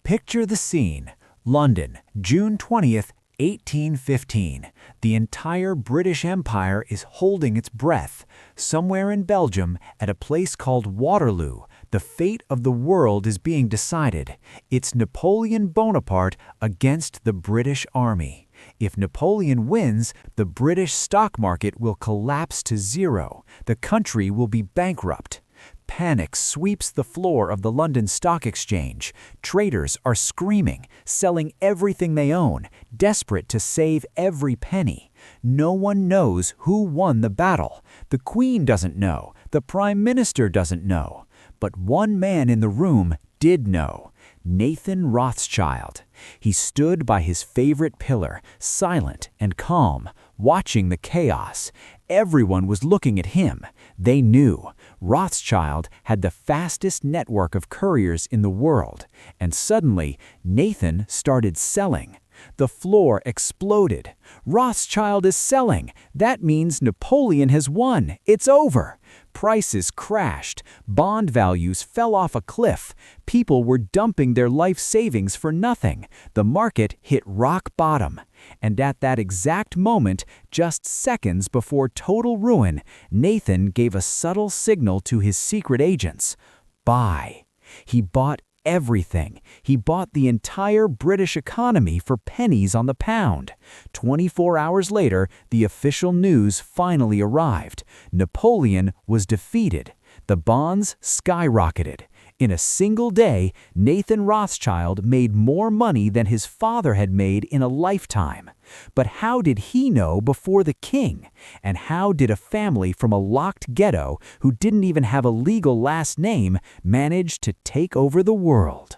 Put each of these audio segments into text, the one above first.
Picture the scene. London, June 20th, 1815. The entire British Empire is holding its breath. Somewhere in Belgium, at a place called Waterloo, the fate of the world is being decided. It's Napoleon Bonaparte against the British Army. If Napoleon wins, the British stock market will collapse to zero. The country will be bankrupt. Panic sweeps the floor of the London Stock Exchange. Traders are screaming, selling everything they own, desperate to save every penny. No one knows who won the battle. The Queen doesn't know. The Prime Minister doesn't know. But one man in the room did know. Nathan Rothschild. He stood by his favorite pillar, silent and calm, watching the chaos. Everyone was looking at him. They knew. Rothschild had the fastest network of couriers in the world. And suddenly, Nathan started selling. The floor exploded. Rothschild is selling. That means Napoleon has won. It's over. Prices crashed. Bond values fell off a cliff. People were dumping their life savings for nothing. The market hit rock bottom. And at that exact moment, just seconds before total ruin, Nathan gave a subtle signal to his secret agents. Buy. He bought everything. He bought the entire British economy for pennies on the pound. 24 hours later, the official news finally arrived. Napoleon was defeated. The bonds skyrocketed. In a single day, Nathan Rothschild made more money than his father had made in a lifetime. But how did he know before the king? And how did a family from a locked ghetto who didn't even have a legal last name manage to take over the world?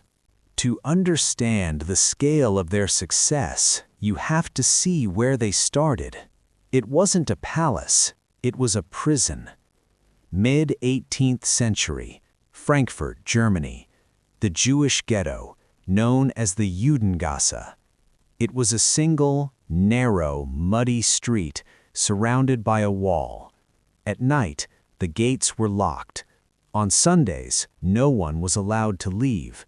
To understand the scale of their success, you have to see where they started. It wasn't a palace, it was a prison. Mid-18th century, Frankfurt, Germany, the Jewish ghetto, known as the Judengasse. It was a single, narrow, muddy street surrounded by a wall. At night, the gates were locked. On Sundays, no one was allowed to leave.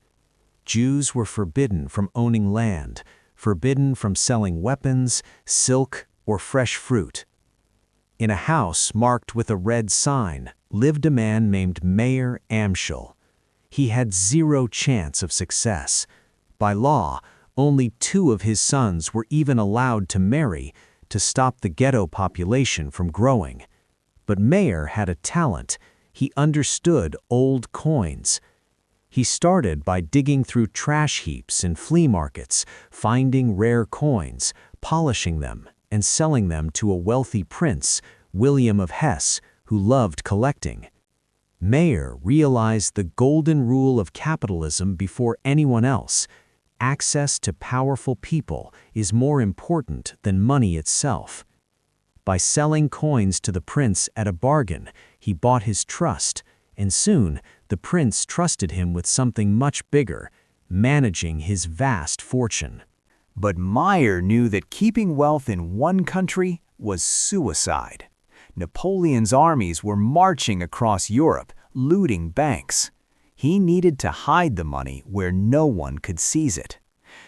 Jews were forbidden from owning land, forbidden from selling weapons, silk, or fresh fruit. In a house marked with a red sign lived a man named Mayer Amschel. He had zero chance of success. By law, only 2 of his sons were even allowed to marry to stop the ghetto population from growing. But Mayer had a talent. He understood old coins. He started by digging through trash heaps in flea markets, finding rare coins, polishing them, and selling them to a wealthy prince, William of Hesse, who loved collecting. Mayer realized the golden rule of capitalism before anyone else. Access to powerful people is more important than money itself. By selling coins to the prince at a bargain, he bought his trust, and soon the prince trusted him with something much bigger, managing his vast fortune. But Mayer knew that keeping wealth in one country was suicide. Napoleon's armies were marching across Europe, looting banks. He needed to hide the money where no one could seize it.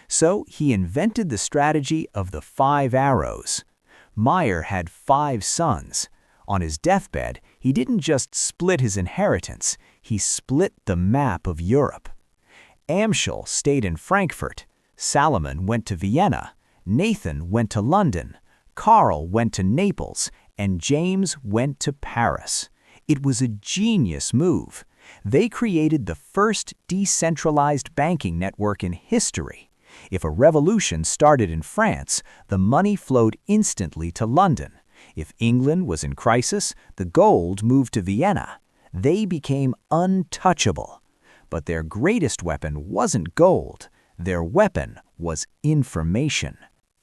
So he invented the strategy of the 5 arrows. Mayer had 5 sons. On his deathbed, he didn't just split his inheritance, he split the map of Europe. Amschel stayed in Frankfurt. Salomon went to Vienna. Nathan went to London. Karl went to Naples. And James went to Paris. It was a genius move. They created the first decentralized banking network in history. If a revolution started in France, the money flowed instantly to London. If England was in crisis, the gold moved to Vienna. They became untouchable. But their greatest weapon wasn't gold. Their weapon was information.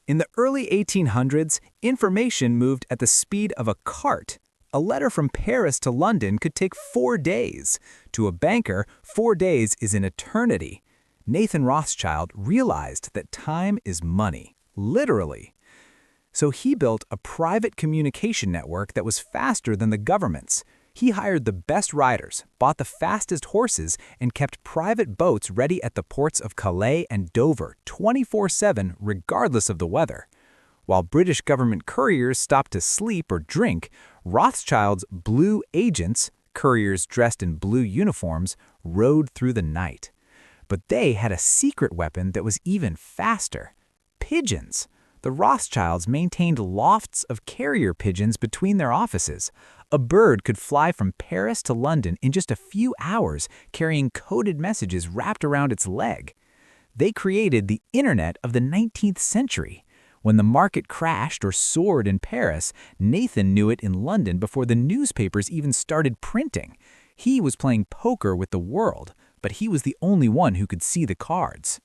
In the early 1800s, information moved at the speed of a cart. A letter from Paris to London could take 4 days. To a banker, 4 days is an eternity. Nathan Rothschild realized that time is money, literally. So he built a private communication network that was faster than the government's. He hired the best riders, bought the fastest horses, and kept private boats ready at the ports of Calais and Dover 24/7 regardless of the weather. While British government couriers stopped to sleep or drink, Rothschild's blue agents, couriers dressed in blue uniforms, rode through the night. But they had a secret weapon that was even faster: pigeons. The Rothschilds maintained lofts of carrier pigeons between their offices. A bird could fly from Paris to London in just a few hours, carrying coded messages wrapped around its leg. They created the internet of the 19th century. When the market crashed or soared in Paris, Nathan knew it in London before the newspapers even started printing. He was playing poker with the world, but he was the only one who could see the cards.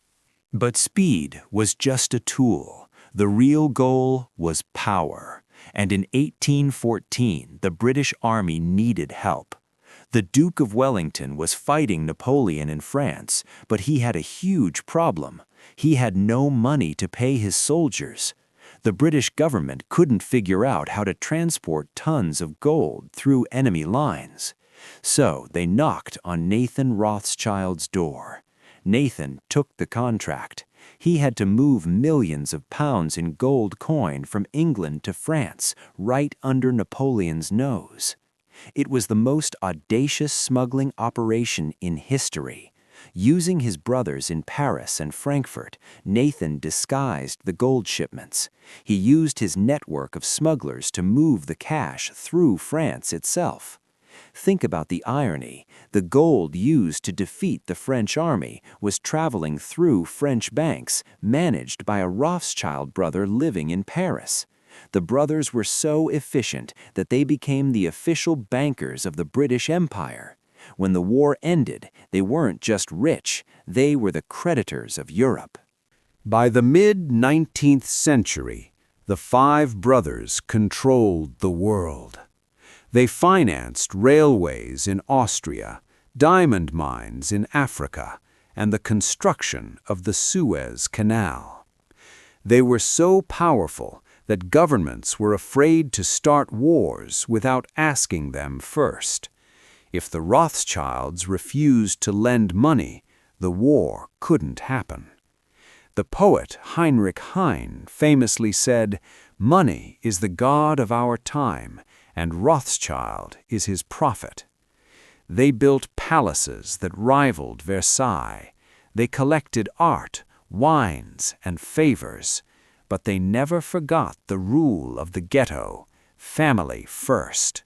But speed was just a tool. The real goal was power. And in 1814, the British Army needed help. The Duke of Wellington was fighting Napoleon in France, but he had a huge problem. He had no money to pay his soldiers. The British government couldn't figure out how to transport tons of gold through enemy lines. So they knocked on Nathan Rothschild's door. Nathan took the contract. He had to move millions of pounds in gold coin from England to France, right under Napoleon's nose. It was the most audacious smuggling operation in history. Using his brothers in Paris and Frankfurt, Nathan disguised the gold shipments. He used his network of smugglers to move the cash through France itself. Think about the irony. The gold used to defeat the French army was traveling through French banks managed by a Rothschild brother living in Paris. The brothers were so efficient that they became the official bankers of the British Empire. When the war ended, they weren't just rich, they were the creditors of Europe. By the mid-19th century, the five brothers controlled the world. They financed railways in Austria, diamond mines in Africa, and the construction of the Suez Canal. They were so powerful that governments were afraid to start wars without asking them first. If the Rothschilds refused to lend money, the war couldn't happen. The poet Heinrich Heine famously said, "Money is the god of our time, and Rothschild is his prophet." They built palaces that rivaled Versailles. They collected art, wines, and favors. But they never forgot the rule of the ghetto: family first.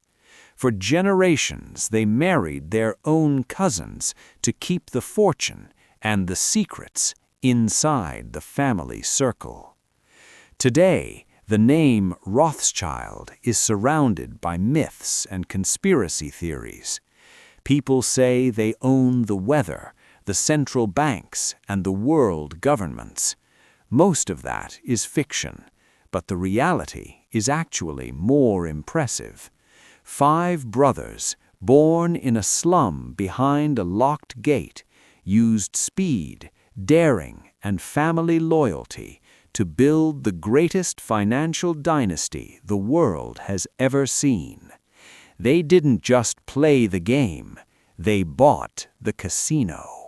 For generations, they married their own cousins to keep the fortune and the secrets inside the family circle. Today, the name Rothschild is surrounded by myths and conspiracy theories. People say they own the weather, the central banks, and the world governments. Most of that is fiction, but the reality is actually more impressive. 5 brothers, born in a slum behind a locked gate, used speed, daring, and family loyalty to build the greatest financial dynasty the world has ever seen. They didn't just play the game, they bought the casino.